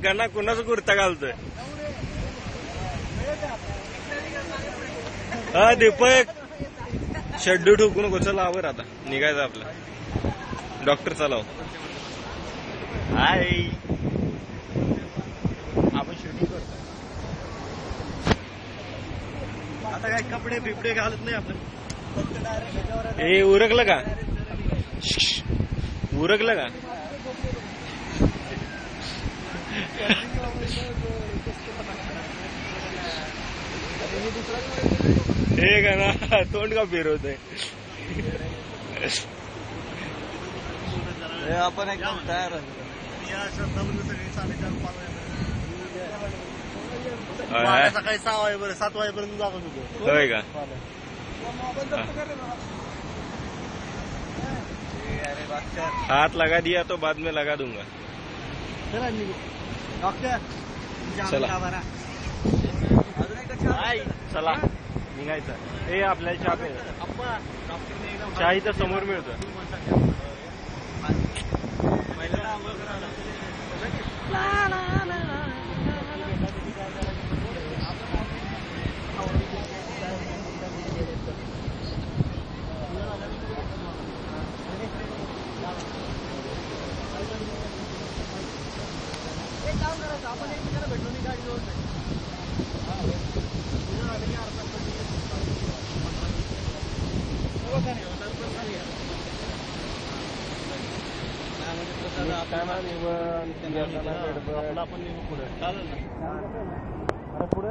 गणा कुणाच कुर्ता घालतोय? हा दीपक शेड्यू ठोकू नको. चला आवर आता निघायचं आपलं. डॉक्टर चलाव. हाय आपण शूटिंग करतो आता. काय कपडे बिपडे घालत नाही आपण. हे उरकलं का? उरकलं का? हे का ना तोंड का फिरवतोय? आपण एकदम तयार सकाळी 6 वाजेपर्यंत 7 वाजेपर्यंत जात होतो. होय का? हाथ लगा दिया तो बाद में लगा दूंगा. डॉक्टर चला चला निघायचं. हे आपल्याला चहा प्यायचा. चहा इथं समोर मिळतो. आपण एकमेकांना भेटलो नाही गाडी जवळ नाही. आपण पुढे चालेल ना.